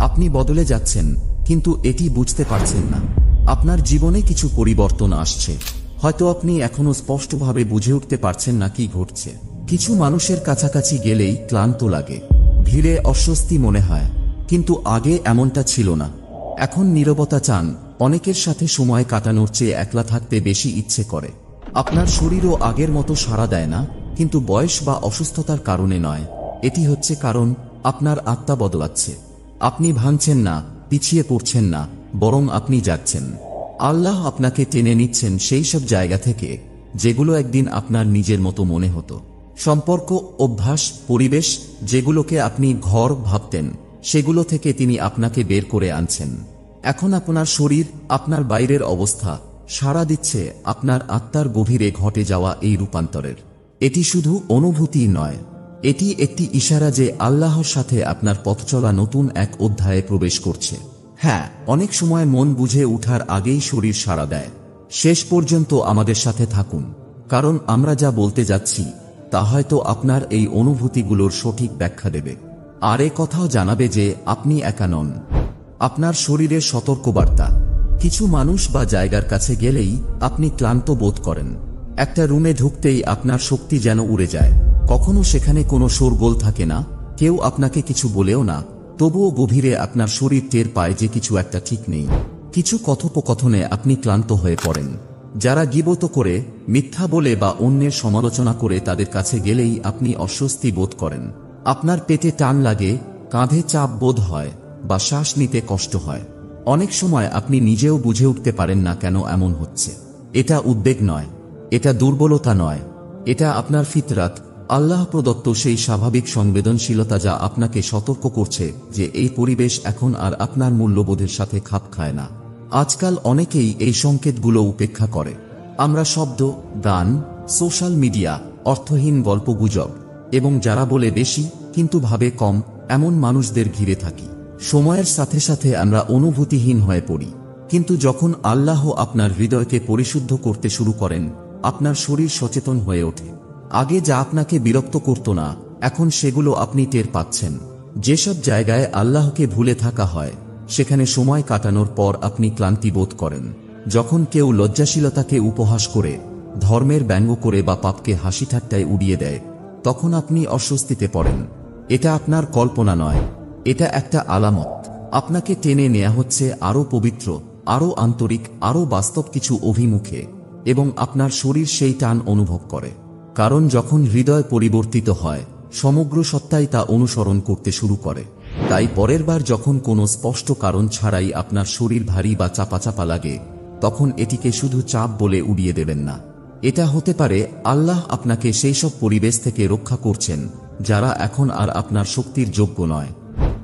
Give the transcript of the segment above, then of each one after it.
আপনি বদলে যাচ্ছেন, কিন্তু এটি বুঝতে পারছেন না। আপনার জীবনে কিছু পরিবর্তন আসছে, হয়তো আপনি এখনো স্পষ্টভাবে বুঝে উঠতে পারছেন না কি ঘটছে। কিছু মানুষের কাছাকাছি গেলেই ক্লান্ত লাগে, ভিড়ে অস্বস্তি মনে হয়, কিন্তু আগে এমনটা ছিল না। এখন নীরবতা চান, অনেকের সাথে সময় কাটানোর চেয়ে একলা থাকতে বেশি ইচ্ছে করে। আপনার শরীরও আগের মতো সাড়া দেয় না, কিন্তু বয়স বা অসুস্থতার কারণে নয়, এটি হচ্ছে কারণ আপনার আত্মা বদলাচ্ছে। আপনি ভাঙছেন না, পিছিয়ে পড়ছেন না, বরং আপনি যাচ্ছেন। আল্লাহ আপনাকে টেনে নিচ্ছেন সেই সব জায়গা থেকে যেগুলো একদিন আপনার নিজের মতো মনে হতো। সম্পর্ক, অভ্যাস, পরিবেশ যেগুলোকে আপনি ঘর ভাবতেন, সেগুলো থেকে তিনি আপনাকে বের করে আনছেন। এখন আপনার শরীর, আপনার বাইরের অবস্থা সাড়া দিচ্ছে আপনার আত্মার গভীরে ঘটে যাওয়া এই রূপান্তরের। এটি শুধু অনুভূতি নয়, এটি একটি ইশারা যে আল্লাহর সাথে আপনার পথচলা নতুন এক অধ্যায়ে প্রবেশ করছে। হ্যাঁ, অনেক সময় মন বুঝে ওঠার আগেই শরীর সাড়া দেয়। শেষ পর্যন্ত আমাদের সাথে থাকুন, কারণ আমরা যা বলতে যাচ্ছি তা হয়তো আপনার এই অনুভূতিগুলোর সঠিক ব্যাখ্যা দেবে। আর এ কথাও জানাবে যে আপনি একা নন। আপনার শরীরের সতর্কবার্তা। কিছু মানুষ বা জায়গার কাছে গেলেই আপনি ক্লান্ত বোধ করেন। একটা রুমে ঢুকতেই আপনার শক্তি যেন উড়ে যায়। কখনো সেখানে কোনো শোরগোল থাকে না, কেউ আপনাকে কিছু বলেও না, তবুও গভীরে আপনার শরীর টের পায় যে কিছু একটা ঠিক নেই। কিছু কথোপকথনে আপনি ক্লান্ত হয়ে পড়েন। যারা গীবত করে, মিথ্যা বলে বা অন্যের সমালোচনা করে তাদের কাছে গেলেই আপনি অস্বস্তি বোধ করেন। আপনার পেটে টান লাগে, কাঁধে চাপ বোধ হয়, বা শ্বাস নিতে কষ্ট হয়। অনেক সময় আপনি নিজেও বুঝে উঠতে পারেন না কেন এমন হচ্ছে। এটা উদ্বেগ নয়, এটা দুর্বলতা নয়, এটা আপনার ফিতরাত, আল্লাহ প্রদত্ত সেই স্বাভাবিক সংবেদনশীলতা যা আপনাকে সতর্ক করছে যে এই পরিবেশ এখন আর আপনার মূল্যবোধের সাথে খাপ খায় না। আজকাল অনেকেই এই সংকেতগুলো উপেক্ষা করে। আমরা শব্দ, গান, সোশ্যাল মিডিয়া, অর্থহীন গল্পগুজব এবং যারা বলে বেশি কিন্তু ভাবে কম এমন মানুষদের ঘিরে থাকি। সময়ের সাথে সাথে আমরা অনুভূতিহীন হয়ে পড়ি, কিন্তু যখন আল্লাহ আপনার হৃদয়কে পরিশুদ্ধ করতে শুরু করেন, আপনার শরীর সচেতন হয়ে ওঠে। আগে যা আপনাকে বিরক্ত করত না, এখন সেগুলো আপনি টের পাচ্ছেন। যেসব জায়গায় আল্লাহকে ভুলে থাকা হয়, সেখানে সময় কাটানোর পর আপনি ক্লান্তি বোধ করেন। যখন কেউ লজ্জাশীলতাকে উপহাস করে, ধর্মের ব্যঙ্গ করে বা পাপকে হাসি ঠাট্টায় উড়িয়ে দেয়, তখন আপনি অস্বস্তিতে পড়েন। এটা আপনার কল্পনা নয়, এটা একটা আলামত। আপনাকে টেনে নেওয়া হচ্ছে আরও পবিত্র, আরও আন্তরিক, আরও বাস্তব কিছু অভিমুখে, এবং আপনার শরীর সেই টান অনুভব করে। কারণ যখন হৃদয় পরিবর্তিত হয়, সমগ্র সত্তাই তা অনুসরণ করতে শুরু করে। তাই পরের বার যখন কোনো স্পষ্ট কারণ ছাড়াই আপনার শরীর ভারী বা চাপা চাপা লাগে, তখন এটিকে শুধু চাপ বলে উড়িয়ে দেবেন না। এটা হতে পারে আল্লাহ আপনাকে সেই সব পরিবেশ থেকে রক্ষা করছেন যারা এখন আর আপনার শক্তির যোগ্য নয়।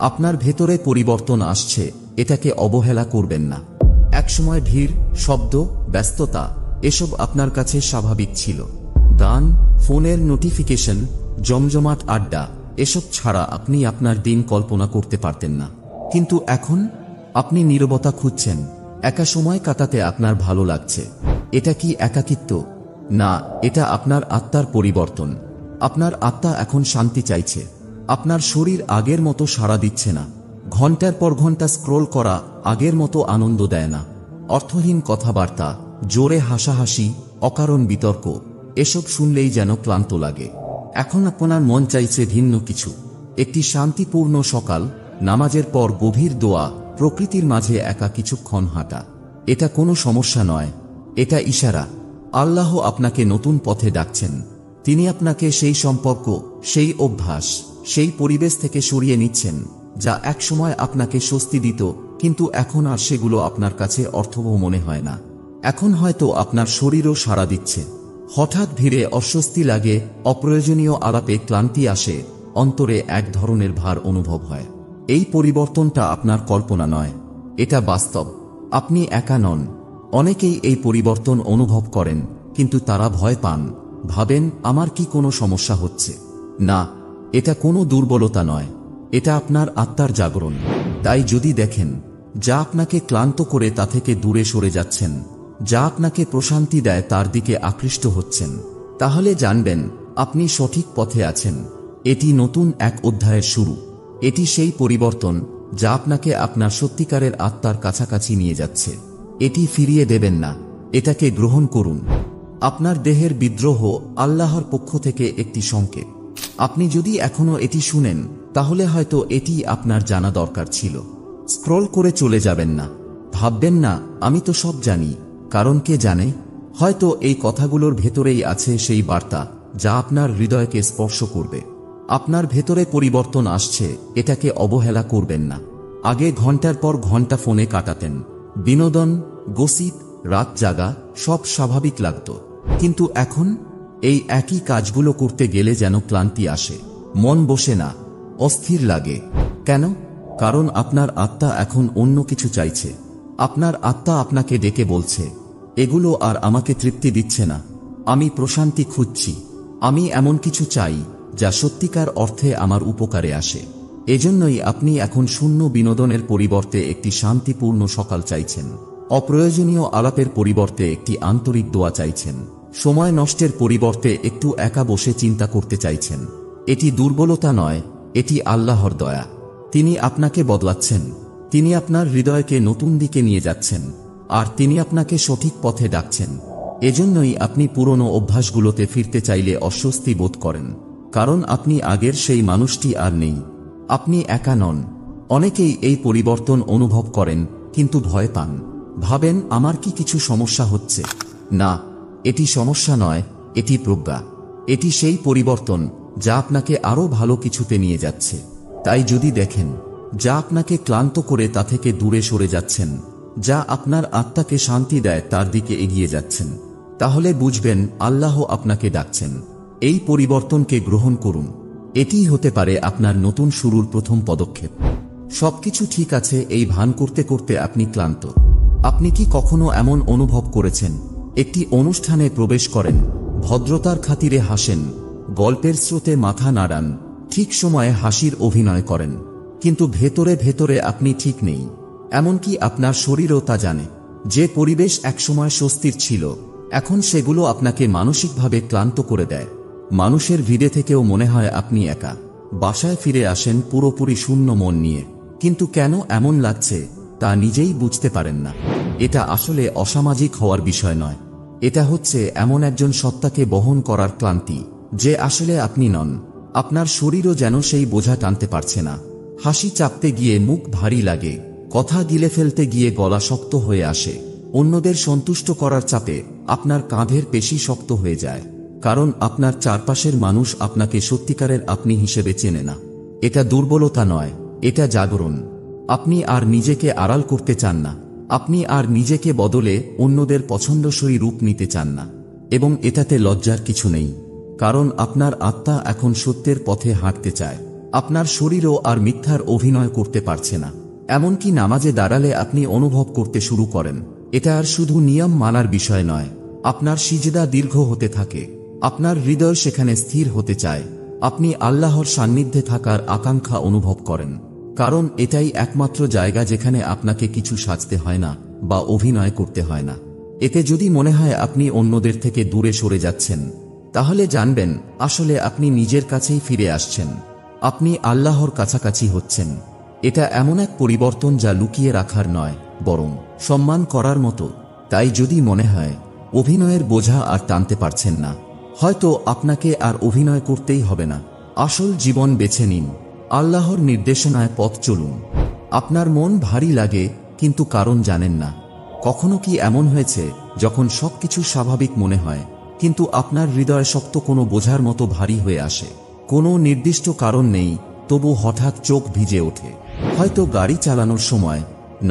আপনার ভেতরে পরিবর্তন আসছে, এটাকে অবহেলা করবেন না। একসময় ভিড়, শব্দ, ব্যস্ততা এসব আপনার কাছে স্বাভাবিক ছিল। গান, ফোনের নোটিফিকেশন, জমজমাট আড্ডা এসব ছাড়া আপনি আপনার দিন কল্পনা করতে পারতেন না। কিন্তু এখন আপনি নীরবতা খুঁজছেন, একা সময় কাটাতে আপনার ভালো লাগছে। এটা কি একাকিত্ব? না, এটা আপনার আত্মার পরিবর্তন। আপনার আত্মা এখন শান্তি চাইছে। আপনার শরীর আগের মতো সাড়া দিচ্ছে না। ঘন্টার পর ঘন্টা স্ক্রোল করা আগের মতো আনন্দ দেয় না। অর্থহীন কথাবার্তা, জোরে হাসাহাসি, অকারণ বিতর্ক এসব শুনলেই যেন ক্লান্ত লাগে। এখন আপনার মন চাইছে ভিন্ন কিছু। একটি শান্তিপূর্ণ সকাল, নামাজের পর গভীর দোয়া, প্রকৃতির মাঝে একা কিছুক্ষণ হাঁটা। এটা কোনো সমস্যা নয়, এটা ইশারা। আল্লাহ আপনাকে নতুন পথে ডাকছেন। তিনি আপনাকে সেই সম্পর্ক, সেই অভ্যাস, সেই পরিবেশ থেকে সরিয়ে নিচ্ছেন যা একসময় আপনাকে স্বস্তি দিত, কিন্তু এখন আর সেগুলো আপনার কাছে অর্থবহ মনে হয় না। এখন হয়তো আপনার শরীরও সাড়া দিচ্ছে। হঠাৎ ভিড়ে অস্বস্তি লাগে, অপ্রয়োজনীয় আলাপে ক্লান্তি আসে, অন্তরে এক ধরনের ভার অনুভব হয়। এই পরিবর্তনটা আপনার কল্পনা নয়, এটা বাস্তব। আপনি একা নন। অনেকেই এই পরিবর্তন অনুভব করেন, কিন্তু তারা ভয় পান, ভাবেন আমার কি কোনো সমস্যা হচ্ছে। না, এটা কোনো দুর্বলতা নয়, এটা আপনার আত্মার জাগরণ। তাই যদি দেখেন যা আপনাকে ক্লান্ত করে তা থেকে দূরে সরে যাচ্ছেন, যা আপনাকে প্রশান্তি দেয় তার দিকে আকৃষ্ট হচ্ছেন, তাহলে জানবেন আপনি সঠিক পথে আছেন। এটি নতুন এক অধ্যায়ের শুরু। এটি সেই পরিবর্তন যা আপনাকে আপনার সত্যিকারের আত্মার কাছাকাছি নিয়ে যাচ্ছে। এটি ফিরিয়ে দেবেন না, এটাকে গ্রহণ করুন। আপনার দেহের বিদ্রোহ আল্লাহর পক্ষ থেকে একটি সংকেত। আপনি যদি এখনো এটি শুনেন, তাহলে হয়তো এটি আপনার জানা দরকার ছিল। স্ক্রল করে চলে যাবেন না। ভাববেন না আমি তো সব জানি, কারণ কে জানে, হয়তো এই কথাগুলোর ভেতরেই আছে সেই বার্তা যা আপনার হৃদয়কে স্পর্শ করবে। আপনার ভেতরে পরিবর্তন আসছে, এটাকে অবহেলা করবেন না। আগে ঘন্টার পর ঘন্টা ফোনে কাটাতেন, বিনোদন, গসিপ, রাত জাগা সব স্বাভাবিক লাগত। কিন্তু এখন এই একই কাজগুলো করতে গেলে যেন ক্লান্তি আসে, মন বসে না, অস্থির লাগে। কেন? কারণ আপনার আত্মা এখন অন্য কিছু চাইছে। আপনার আত্মা আপনাকে ডেকে বলছে, এগুলো আর আমাকে তৃপ্তি দিচ্ছে না, আমি প্রশান্তি খুঁজছি, আমি এমন কিছু চাই যা সত্যিকার অর্থে আমার উপকারে আসে। এজন্যই আপনি এখন শূন্য বিনোদনের পরিবর্তে একটি শান্তিপূর্ণ সকাল চাইছেন, অপ্রয়োজনীয় আলাপের পরিবর্তে একটি আন্তরিক দোয়া চাইছেন, সময় নষ্টের পরিবর্তে একটু একা বসে চিন্তা করতে চাইছেন। এটি দুর্বলতা নয়, এটি আল্লাহর দয়া। তিনি আপনাকে বদলাচ্ছেন, তিনি আপনার হৃদয়কে নতুন দিকে নিয়ে যাচ্ছেন, আর তিনি আপনাকে সঠিক পথে ডাকছেন। এজন্যই আপনি পুরনো অভ্যাসগুলোতে ফিরতে চাইলে অস্বস্তি বোধ করেন, কারণ আপনি আগের সেই মানুষটি আর নেই। আপনি একা নন। অনেকেই এই পরিবর্তন অনুভব করেন কিন্তু ভয় পান, ভাবেন আমার কি কিছু সমস্যা হচ্ছে। না, এটি সমস্যা নয়, এটি প্রজ্ঞা। এটি সেই পরিবর্তন যা আপনাকে আরো ভালো কিছুতে নিয়ে যাচ্ছে। তাই যদি দেখেন যা আপনাকে ক্লান্ত করে তা থেকে দূরে সরে যাচ্ছেন, যা আপনার আত্মাকে শান্তি দেয় তার দিকে এগিয়ে যাচ্ছেন, তাহলে বুঝবেন আল্লাহ আপনাকে ডাকছেন। এই পরিবর্তনকে গ্রহণ করুন। এটিই হতে পারে আপনার নতুন শুরুর প্রথম পদক্ষেপ। সবকিছু ঠিক আছে এই ভান করতে করতে আপনি ক্লান্ত। আপনি কি কখনো এমন অনুভব করেছেন, একটি অনুষ্ঠানে প্রবেশ করেন, ভদ্রতার খাতিরে হাসেন, গল্পের স্রোতে মাথা নাড়ান, ঠিক সময়ে হাসির অভিনয় করেন, কিন্তু ভেতরে ভেতরে আপনি ঠিক নেই। এমনকি আপনার শরীরও তা জানে। যে পরিবেশ একসময় স্বস্তির ছিল, এখন সেগুলো আপনাকে মানসিকভাবে ক্লান্ত করে দেয়। মানুষের ভিড়ে থেকেও মনে হয় আপনি একা। বাসায় ফিরে আসেন পুরোপুরি শূন্য মন নিয়ে, কিন্তু কেন এমন লাগছে তা নিজেই বুঝতে পারেন না। এটা আসলে অসামাজিক হওয়ার বিষয় নয়, এটা হচ্ছে এমন একজন সত্তাকে বহন করার ক্লান্তি যে আসলে আপনি নন। আপনার শরীরও যেন সেই বোঝা টানতে পারছে না। হাসি চাপতে গিয়ে মুখ ভারী লাগে, কথা গিলে ফেলতে গিয়ে গলা শক্ত হয়ে আসে, অন্যদের সন্তুষ্ট করার চাপে আপনার কাঁধের পেশি শক্ত হয়ে যায়, কারণ আপনার চারপাশের মানুষ আপনাকে সত্যিকারের আপনি হিসেবে চেনে না। এটা দুর্বলতা নয়, এটা জাগরণ। আপনি আর নিজেকে আড়াল করতে চান না, আপনি আর নিজেকে বদলে অন্যদের পছন্দসই রূপ নিতে চান না। এবং এটাতে লজ্জার কিছু নেই, কারণ আপনার আত্মা এখন সত্যের পথে হাঁটতে চায়। আপনার শরীরও আর মিথ্যার অভিনয় করতে পারছে না। এমনকি নামাজে দাঁড়ালে আপনি অনুভব করতে শুরু করেন, এটা আর শুধু নিয়ম মানার বিষয় নয়। আপনার সিজদা দীর্ঘ হতে থাকে, আপনার হৃদয় সেখানে স্থির হতে চায়, আপনি আল্লাহর সান্নিধ্যে থাকার আকাঙ্ক্ষা অনুভব করেন, কারণ এটাই একমাত্র জায়গা যেখানে আপনাকে কিছু সাজতে হয় না বা অভিনয় করতে হয় না। এতে যদি মনে হয় আপনি অন্যদের থেকে দূরে সরে যাচ্ছেন, তাহলে জানবেন আসলে আপনি নিজের কাছেই ফিরে আসছেন। আপনি আল্লাহর কাছাকাছি হচ্ছেন। এটা এমন এক পরিবর্তন যা লুকিয়ে রাখার নয়, বরং সম্মান করার মতো। তাই যদি মনে হয় অভিনয়ের বোঝা আর টানতে পারছেন না, হয়তো আপনাকে আর অভিনয় করতেই হবে না। আসল জীবন বেছে নিন, আল্লাহর নির্দেশনায় পথ চলুন। আপনার মন ভারী লাগে কিন্তু কারণ জানেন না। কখনো কি এমন হয়েছে যখন সবকিছু স্বাভাবিক মনে হয়, কিন্তু আপনার হৃদয় শক্ত কোনো বোঝার মতো ভারী হয়ে আসে? কোনো নির্দিষ্ট কারণ নেই, তবু হঠাৎ চোখ ভিজে ওঠে। হয়তো গাড়ি চালানোর সময়,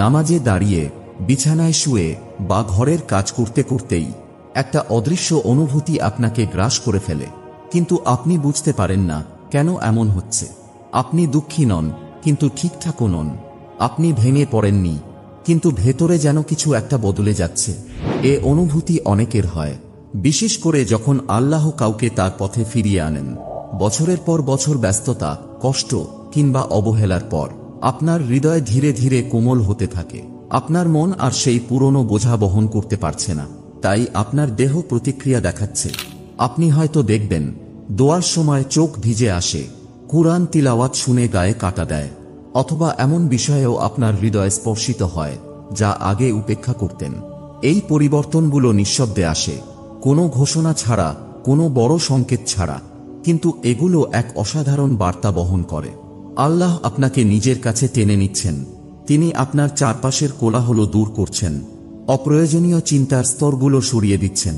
নামাজে দাঁড়িয়ে, বিছানায় শুয়ে বা ঘরের কাজ করতে করতেই একটা অদৃশ্য অনুভূতি আপনাকে গ্রাস করে ফেলে, কিন্তু আপনি বুঝতে পারেন না কেন এমন হচ্ছে। আপনি দুঃখী নন, কিন্তু ঠিকঠাকও নন। আপনি ভেঙে পড়েননি, কিন্তু ভেতরে যেন কিছু একটা বদলে যাচ্ছে। এ অনুভূতি অনেকের হয়, বিশেষ করে যখন আল্লাহ কাউকে তার পথে ফিরিয়ে আনেন। বছরের পর বছর ব্যস্ততা, কষ্ট কিংবা অবহেলার পর আপনার হৃদয় ধীরে ধীরে কোমল হতে থাকে। আপনার মন আর সেই পুরনো বোঝা বহন করতে পারছে না, তাই আপনার দেহ প্রতিক্রিয়া দেখাচ্ছে। আপনি হয়তো দেখবেন দোয়ার সময় চোখ ভিজে আসে, কুরআন তিলাওয়াত শুনে গায়ে কাটা দেয়, অথবা এমন বিষয়েও আপনার হৃদয় স্পর্শিত হয় যা আগে উপেক্ষা করতেন। এই পরিবর্তনগুলো নিঃশব্দে আসে, কোনো ঘোষণা ছাড়া, কোনো বড় সংকেত ছাড়া, কিন্তু এগুলো এক অসাধারণ বার্তা বহন করে। আল্লাহ আপনাকে নিজের কাছে টেনে নিচ্ছেন। তিনি আপনার চারপাশের কোলাহল দূর করছেন, অপ্রয়োজনীয় চিন্তার স্তরগুলো সরিয়ে দিচ্ছেন।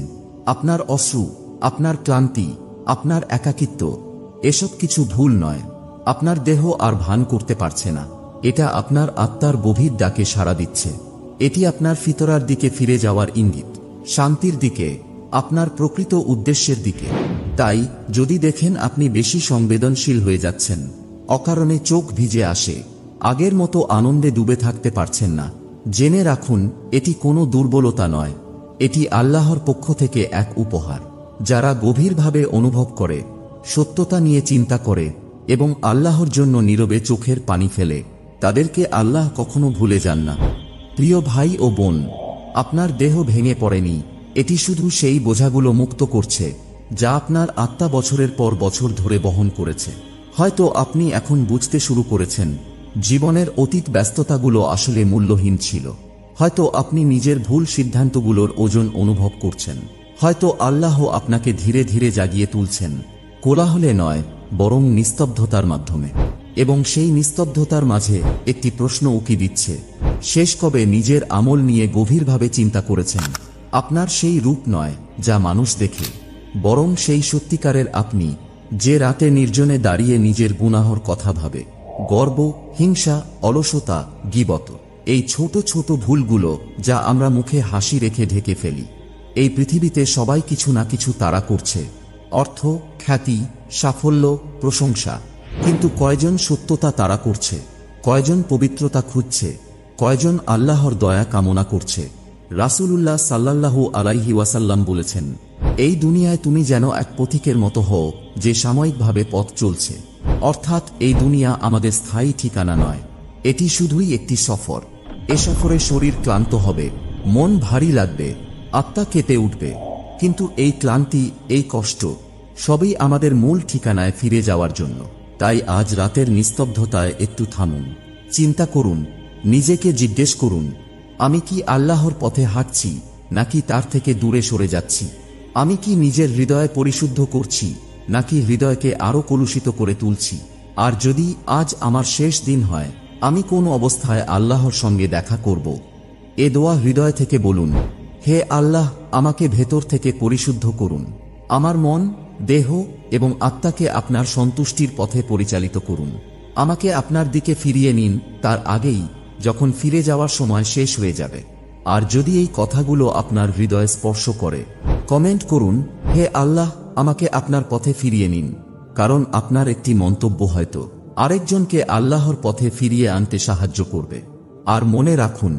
আপনার অশ্রু, আপনার ক্লান্তি, আপনার একাকিত্ব, এসব কিছু ভুল নয়। আপনার দেহ আর ভান করতে পারছে না। এটা আপনার আত্মার গভীর ডাকে সাড়া দিচ্ছে। এটি আপনার ফিতরার দিকে ফিরে যাওয়ার ইঙ্গিত, শান্তির দিকে, আপনার প্রকৃত উদ্দেশ্যের দিকে। তাই যদি দেখেন আপনি বেশি সংবেদনশীল হয়ে যাচ্ছেন, অকারণে চোখ ভিজে আসে, আগের মতো আনন্দে ডুবে থাকতে পারছেন না, জেনে রাখুন এটি কোনো দুর্বলতা নয়, এটি আল্লাহর পক্ষ থেকে এক উপহার। যারা গভীরভাবে অনুভব করে, সত্যতা নিয়ে চিন্তা করে এবং আল্লাহর জন্য নীরবে চোখের পানি ফেলে, তাদেরকে আল্লাহ কখনো ভুলে যান না। প্রিয় ভাই ও বোন, আপনার দেহ ভেঙে পড়েনি, এটি শুধু সেই বোঝাগুলো মুক্ত করছে যা আপনার আত্মা বছরের পর বছর ধরে বহন করেছে। হয়তো আপনি এখন বুঝতে শুরু করেছেন জীবনের অতীত ব্যস্ততাগুলো আসলে মূল্যহীন ছিল। হয়তো আপনি নিজের ভুল সিদ্ধান্তগুলোর ওজন অনুভব করছেন। হয়তো আল্লাহ আপনাকে ধীরে ধীরে জাগিয়ে তুলছেন, কোলাহলে নয় বরং নিস্তব্ধতার মাধ্যমে। এবং সেই নিস্তব্ধতার মাঝে একটি প্রশ্ন উকি দিচ্ছে, শেষ কবে নিজের আমল নিয়ে গভীরভাবে চিন্তা করেছেন? আপনার সেই রূপ নয় যা মানুষ দেখে, বরং সেই সত্যিকারের আপনি, যে রাতে নির্জনে দাঁড়িয়ে নিজের গুনাহর কথা ভাবে। গর্ব, হিংসা, অলসতা, গীবত, এই ছোট ছোট ভুলগুলো যা আমরা মুখে হাসি রেখে ঢেকে ফেলি। এই পৃথিবীতে সবাই কিছু না কিছু তাড়া করছে, অর্থ, খ্যাতি, সাফল্য, প্রশংসা। কিন্তু কয়জন সত্যতা তাড়া করছে? কয়জন পবিত্রতা খুঁজছে? কয়জন আল্লাহর দয়া কামনা করছে? রাসূলুল্লাহ সাল্লাল্লাহু আলাইহি ওয়াসাল্লাম বলেছেন, এই দুনিয়ায় তুমি যেন এক পথিকের মতো হও যে সাময়িকভাবে পথ চলছে। অর্থাৎ এই দুনিয়া আমাদের স্থায়ী ঠিকানা নয়, এটি শুধুই একটি সফর। এ সফরে শরীর ক্লান্ত হবে, মন ভারী লাগবে, আত্মা কেঁপে উঠবে, কিন্তু এই ক্লান্তি, এই কষ্ট সবই আমাদের মূল ঠিকানায় ফিরে যাওয়ার জন্য। তাই আজ রাতের নিস্তব্ধতায় একটু থামুন, চিন্তা করুন, নিজেকে জিজ্ঞেস করুন, আমি কি আল্লাহর পথে হাঁটছি নাকি তার থেকে দূরে সরে যাচ্ছি? আমি কি নিজের হৃদয় পরিশুদ্ধ করছি নাকি হৃদয়কে আরো কলুষিত করে তুলছি? আর যদি আজ আমার শেষ দিন হয়, আমি কোন অবস্থায় আল্লাহর সঙ্গে দেখা করব? এ দোয়া হৃদয় থেকে বলুন, হে আল্লাহ, আমাকে ভেতর থেকে পরিশুদ্ধ করুন। আমার মন, দেহ এবং আত্মাকে আপনার সন্তুষ্টির পথে পরিচালিত করুন। আমাকে আপনার দিকে ফিরিয়ে নিন তার আগেই, যখন ফিরে যাওয়ার সময় শেষ হয়ে যাবে। আর যদি এই কথাগুলো আপনার হৃদয় স্পর্শ করে, কমেন্ট করুন, হে আল্লাহ, আমাকে আপনার পথে ফিরিয়ে নিন। কারণ আপনার একটি মন্তব্য হয়তো আরেকজনকে আল্লাহর পথে ফিরিয়ে আনতে সাহায্য করবে। আর মনে রাখুন,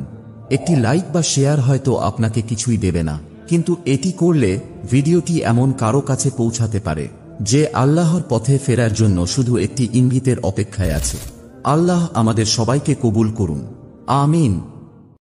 একটি লাইক বা শেয়ার হয়তো আপনাকে কিছুই দেবে না, কিন্তু এটি করলে ভিডিওটি এমন কারো কাছে পৌঁছাতে পারে যে আল্লাহর পথে ফেরার জন্য শুধু একটি ইঙ্গিতের অপেক্ষায় আছে। আল্লাহ আমাদের সবাইকে কবুল করুন। আমিন।